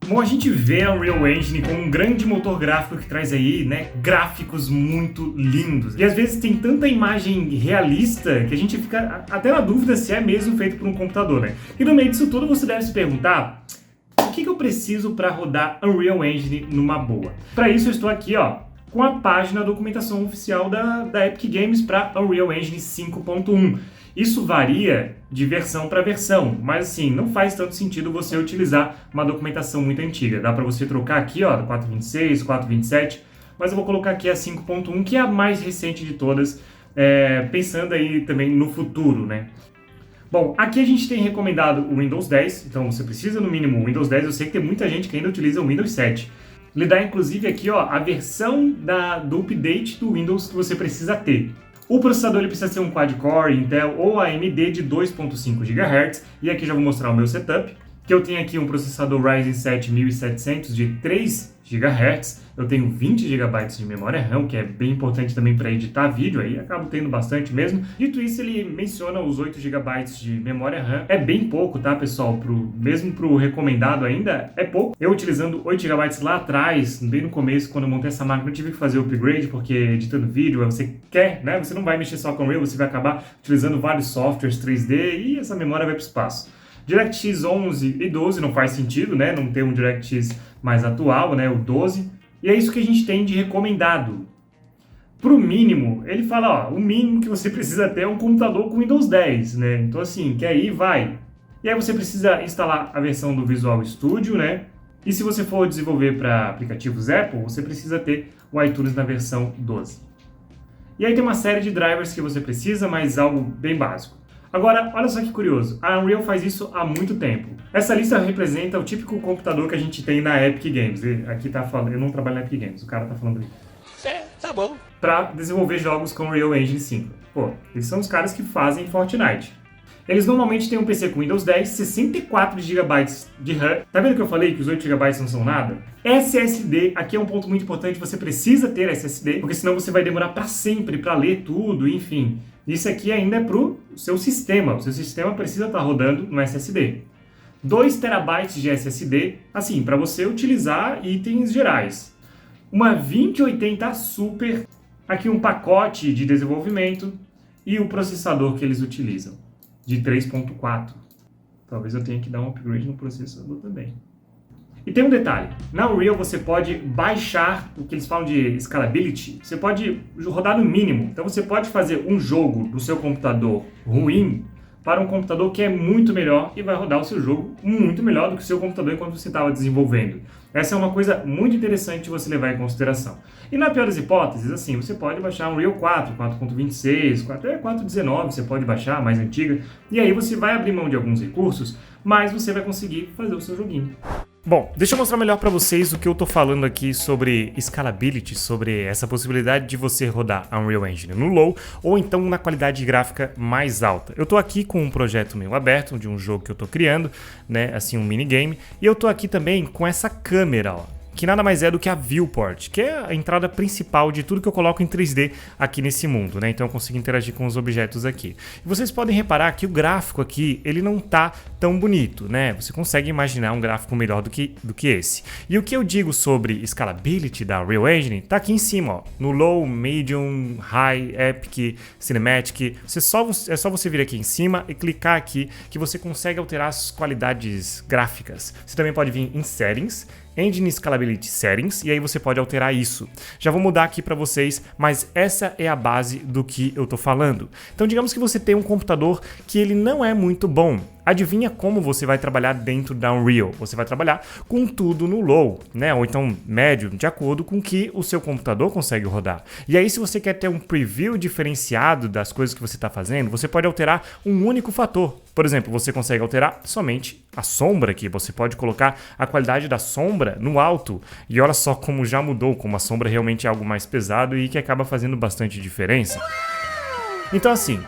Bom, a gente vê a Unreal Engine como um grande motor gráfico que traz aí, né, gráficos muito lindos. E às vezes tem tanta imagem realista que a gente fica até na dúvida se é mesmo feito por um computador, né? E no meio disso tudo você deve se perguntar, o que eu preciso para rodar Unreal Engine numa boa? Para isso eu estou aqui, ó, com a página da documentação oficial da Epic Games para Unreal Engine 5.1. Isso varia de versão para versão, mas assim, não faz tanto sentido você utilizar uma documentação muito antiga. Dá para você trocar aqui, ó, 4.26, 4.27, mas eu vou colocar aqui a 5.1, que é a mais recente de todas, pensando aí também no futuro, né? Bom, aqui a gente tem recomendado o Windows 10, então você precisa no mínimo o Windows 10, eu sei que tem muita gente que ainda utiliza o Windows 7. Lhe dá inclusive aqui, ó, a versão do update do Windows que você precisa ter. O processador ele precisa ser um quad-core Intel ou AMD de 2.5 GHz, e aqui já vou mostrar o meu setup, que eu tenho aqui um processador Ryzen 7 1700 de 3 GHz, eu tenho 20 GB de memória RAM, que é bem importante também para editar vídeo, aí acabo tendo bastante mesmo. Dito isso, ele menciona os 8 GB de memória RAM, é bem pouco, tá pessoal? Mesmo pro recomendado ainda, é pouco. Eu utilizando 8 GB lá atrás, bem no começo, quando eu montei essa máquina, eu tive que fazer o upgrade, porque editando vídeo, você quer, né? Você não vai mexer só com o Unreal, você vai acabar utilizando vários softwares 3D e essa memória vai para o espaço. DirectX 11 e 12 não faz sentido, né? Não ter um DirectX mais atual, né? O 12. E é isso que a gente tem de recomendado. Pro mínimo, ele fala, ó, o mínimo que você precisa ter é um computador com Windows 10, né? Então assim, quer ir, vai. E aí você precisa instalar a versão do Visual Studio, né? E se você for desenvolver para aplicativos Apple, você precisa ter o iTunes na versão 12. E aí tem uma série de drivers que você precisa, mas algo bem básico. Agora, olha só que curioso, a Unreal faz isso há muito tempo. Essa lista representa o típico computador que a gente tem na Epic Games. E aqui tá falando, eu não trabalho na Epic Games, o cara tá falando isso. Tá bom. Pra desenvolver jogos com Unreal Engine 5. Pô, eles são os caras que fazem Fortnite. Eles normalmente têm um PC com Windows 10, 64 GB de RAM. Tá vendo que eu falei que os 8 GB não são nada? SSD, aqui é um ponto muito importante, você precisa ter SSD, porque senão você vai demorar para sempre para ler tudo, enfim. Isso aqui ainda é pro seu sistema, o seu sistema precisa estar rodando no SSD. 2 TB de SSD, assim, para você utilizar itens gerais. Uma 2080 Super, aqui um pacote de desenvolvimento e o processador que eles utilizam, de 3.4. Talvez eu tenha que dar um upgrade no processador também. E tem um detalhe, na Unreal você pode baixar o que eles falam de scalability, você pode rodar no mínimo, então você pode fazer um jogo do seu computador ruim para um computador que é muito melhor e vai rodar o seu jogo muito melhor do que o seu computador enquanto você estava desenvolvendo. Essa é uma coisa muito interessante de você levar em consideração. E na pior das hipóteses, assim, você pode baixar um Unreal 4, 4.26, até 4.19 você pode baixar, mais antiga, e aí você vai abrir mão de alguns recursos, mas você vai conseguir fazer o seu joguinho. Bom, deixa eu mostrar melhor para vocês o que eu tô falando aqui sobre scalability, sobre essa possibilidade de você rodar a Unreal Engine no low ou então na qualidade gráfica mais alta. Eu tô aqui com um projeto meu aberto de um jogo que eu tô criando, né, assim um minigame, e eu tô aqui também com essa câmera, ó, que nada mais é do que a viewport, que é a entrada principal de tudo que eu coloco em 3D aqui nesse mundo, né? Então eu consigo interagir com os objetos aqui. E vocês podem reparar que o gráfico aqui, ele não tá tão bonito, né? Você consegue imaginar um gráfico melhor do que esse. E o que eu digo sobre scalability da Unreal Engine tá aqui em cima, ó, no Low, Medium, High, Epic, Cinematic. É só você vir aqui em cima e clicar aqui que você consegue alterar as qualidades gráficas. Você também pode vir em Settings, Engine Scalability Settings, e aí você pode alterar isso. Já vou mudar aqui para vocês, mas essa é a base do que eu tô falando. Então digamos que você tem um computador que ele não é muito bom. Adivinha como você vai trabalhar dentro da Unreal? Você vai trabalhar com tudo no low, né? Ou então médio, de acordo com o que o seu computador consegue rodar. E aí, se você quer ter um preview diferenciado das coisas que você está fazendo, você pode alterar um único fator. Por exemplo, você consegue alterar somente a sombra aqui. Você pode colocar a qualidade da sombra no alto. E olha só como já mudou, como a sombra realmente é algo mais pesado e que acaba fazendo bastante diferença. Então assim,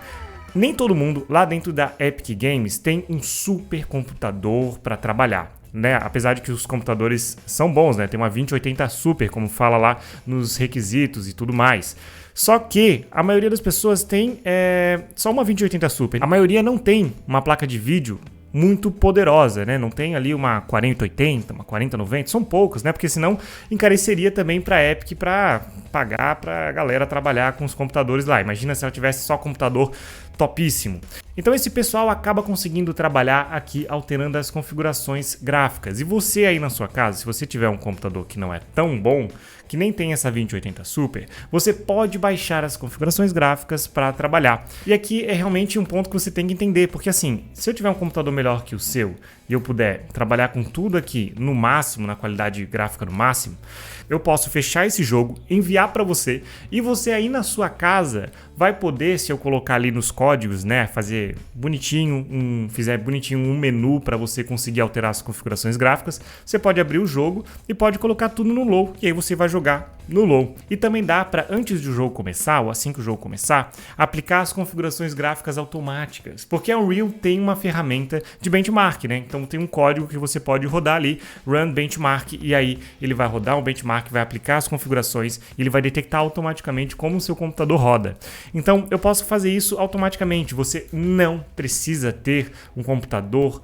nem todo mundo lá dentro da Epic Games tem um super computador para trabalhar, né? Apesar de que os computadores são bons, né? Tem uma 2080 Super, como fala lá nos requisitos e tudo mais. Só que a maioria das pessoas tem só uma 2080 Super. A maioria não tem uma placa de vídeo muito poderosa, né? Não tem ali uma 4080, uma 4090, são poucas, né? Porque senão encareceria também para a Epic para pagar para a galera trabalhar com os computadores lá. Imagina se ela tivesse só computador topíssimo. Então esse pessoal acaba conseguindo trabalhar aqui alterando as configurações gráficas. E você aí na sua casa, se você tiver um computador que não é tão bom, que nem tem essa 2080 Super, você pode baixar as configurações gráficas para trabalhar. E aqui é realmente um ponto que você tem que entender, porque assim, se eu tiver um computador melhor que o seu e eu puder trabalhar com tudo aqui no máximo, na qualidade gráfica no máximo, eu posso fechar esse jogo, enviar para você e você aí na sua casa vai poder, se eu colocar ali nos códigos, né, fazer bonitinho, fizer bonitinho um menu para você conseguir alterar as configurações gráficas, você pode abrir o jogo e pode colocar tudo no low e aí você vai jogar no low. E também dá para, antes do jogo começar, ou assim que o jogo começar, aplicar as configurações gráficas automáticas, porque a Unreal tem uma ferramenta de benchmark, né? Então tem um código que você pode rodar ali, run benchmark, e aí ele vai rodar um benchmark, vai aplicar as configurações e ele vai detectar automaticamente como o seu computador roda. Então eu posso fazer isso automaticamente, você não precisa ter um computador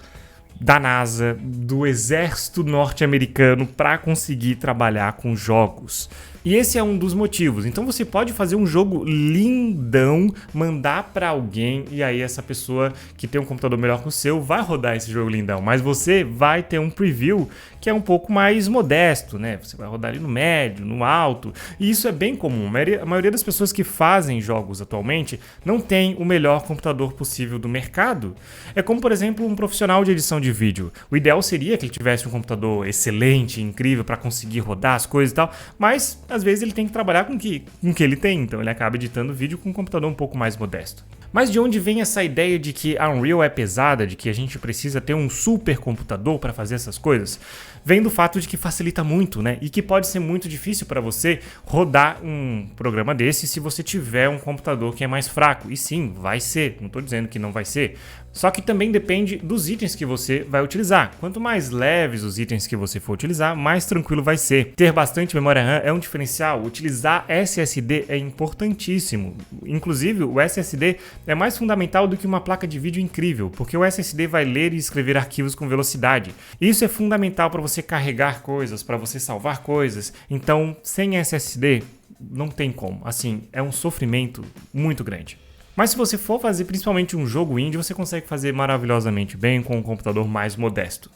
da NASA, do exército norte-americano para conseguir trabalhar com jogos. E esse é um dos motivos. Então você pode fazer um jogo lindão, mandar para alguém e aí essa pessoa que tem um computador melhor que o seu vai rodar esse jogo lindão, mas você vai ter um preview que é um pouco mais modesto, né? Você vai rodar ali no médio, no alto, e isso é bem comum. A maioria das pessoas que fazem jogos atualmente não tem o melhor computador possível do mercado. É como, por exemplo, um profissional de edição de vídeo. O ideal seria que ele tivesse um computador excelente, incrível para conseguir rodar as coisas e tal, mas às vezes ele tem que trabalhar com o que ele tem, então ele acaba editando vídeo com um computador um pouco mais modesto. Mas de onde vem essa ideia de que a Unreal é pesada, de que a gente precisa ter um super computador para fazer essas coisas? Vem do fato de que facilita muito, né? E que pode ser muito difícil para você rodar um programa desse se você tiver um computador que é mais fraco. E sim, vai ser, não estou dizendo que não vai ser. Só que também depende dos itens que você vai utilizar. Quanto mais leves os itens que você for utilizar, mais tranquilo vai ser. Ter bastante memória RAM é um diferencial. Utilizar SSD é importantíssimo. Inclusive, o SSD é mais fundamental do que uma placa de vídeo incrível, porque o SSD vai ler e escrever arquivos com velocidade. Isso é fundamental para você carregar coisas, para você salvar coisas. Então, sem SSD, não tem como. Assim, é um sofrimento muito grande. Mas se você for fazer principalmente um jogo indie, você consegue fazer maravilhosamente bem com um computador mais modesto.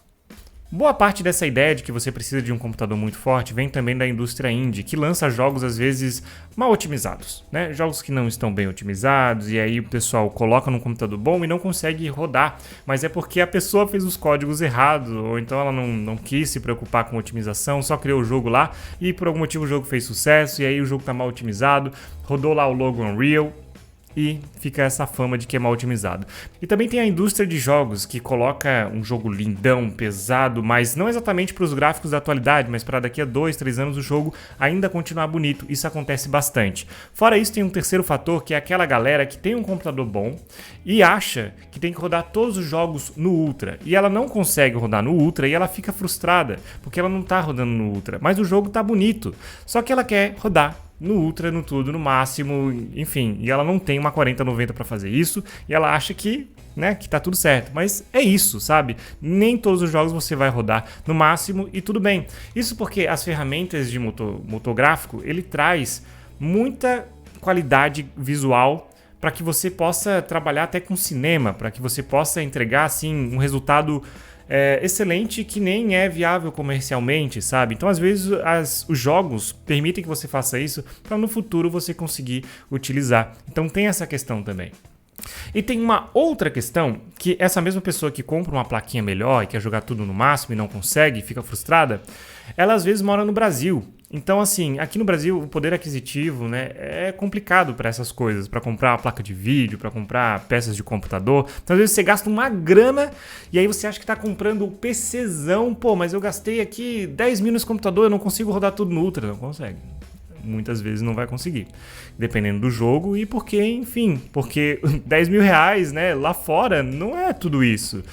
Boa parte dessa ideia de que você precisa de um computador muito forte vem também da indústria indie, que lança jogos às vezes mal otimizados, né? Jogos que não estão bem otimizados e aí o pessoal coloca num computador bom e não consegue rodar, mas é porque a pessoa fez os códigos errados ou então ela não quis se preocupar com otimização, só criou o jogo lá e por algum motivo o jogo fez sucesso e aí o jogo está mal otimizado, rodou lá o logo Unreal e fica essa fama de que é mal otimizado. E também tem a indústria de jogos que coloca um jogo lindão, pesado, mas não exatamente para os gráficos da atualidade, mas para daqui a 2, 3 anos o jogo ainda continuar bonito. Isso acontece bastante. Fora isso, tem um terceiro fator que é aquela galera que tem um computador bom e acha que tem que rodar todos os jogos no Ultra. E ela não consegue rodar no Ultra e ela fica frustrada, porque ela não está rodando no Ultra, mas o jogo está bonito. Só que ela quer rodar no Ultra, no tudo, no máximo, enfim, e ela não tem uma 4090 para fazer isso, e ela acha que, né, que tá tudo certo, mas é isso, sabe? Nem todos os jogos você vai rodar no máximo e tudo bem. Isso porque as ferramentas de motor gráfico, ele traz muita qualidade visual para que você possa trabalhar até com cinema, para que você possa entregar assim um resultado excelente que nem é viável comercialmente, sabe? Então, às vezes, os jogos permitem que você faça isso para no futuro você conseguir utilizar. Então, tem essa questão também. E tem uma outra questão que essa mesma pessoa que compra uma plaquinha melhor e quer jogar tudo no máximo e não consegue, fica frustrada, ela às vezes mora no Brasil. Então, assim, aqui no Brasil o poder aquisitivo, né, é complicado para essas coisas, para comprar uma placa de vídeo, para comprar peças de computador. Então, às vezes você gasta uma grana e aí você acha que está comprando o PCzão. Pô, mas eu gastei aqui 10 mil nesse computador, eu não consigo rodar tudo no Ultra. Não consegue. muitas vezes não vai conseguir, dependendo do jogo e porque, enfim, porque 10 mil reais, né, lá fora não é tudo isso.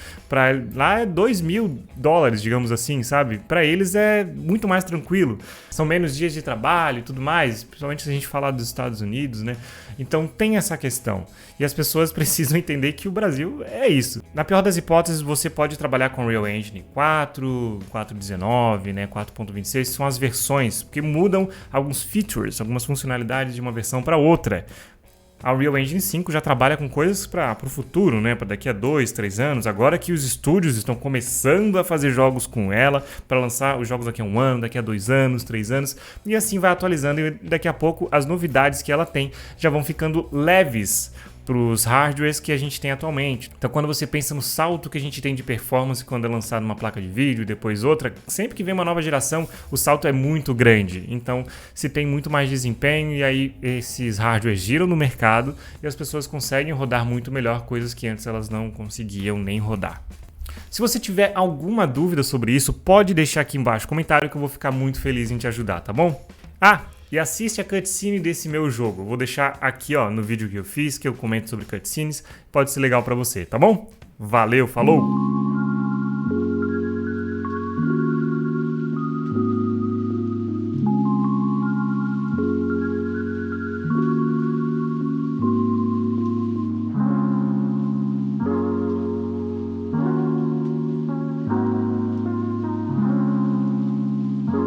Lá é 2 mil dólares, digamos assim, sabe? Para eles é muito mais tranquilo. São menos dias de trabalho e tudo mais, principalmente se a gente falar dos Estados Unidos, né? Então tem essa questão. E as pessoas precisam entender que o Brasil é isso. Na pior das hipóteses, você pode trabalhar com Unreal Engine 4, 4.19, né, 4.26, são as versões, porque mudam alguns features, algumas funcionalidades de uma versão para outra. A Unreal Engine 5 já trabalha com coisas para o futuro, né? Para daqui a 2, 3 anos. Agora que os estúdios estão começando a fazer jogos com ela, para lançar os jogos daqui a 1 ano, daqui a 2 anos, 3 anos, e assim vai atualizando. E daqui a pouco as novidades que ela tem já vão ficando leves para os hardwares que a gente tem atualmente. Então, quando você pensa no salto que a gente tem de performance quando é lançado uma placa de vídeo e depois outra, sempre que vem uma nova geração, o salto é muito grande. Então, se tem muito mais desempenho e aí esses hardwares giram no mercado e as pessoas conseguem rodar muito melhor coisas que antes elas não conseguiam nem rodar. Se você tiver alguma dúvida sobre isso, pode deixar aqui embaixo no comentário que eu vou ficar muito feliz em te ajudar, tá bom? E assiste a cutscene desse meu jogo. Vou deixar aqui, ó, no vídeo que eu fiz, que eu comento sobre cutscenes. Pode ser legal pra você, tá bom? Valeu, falou!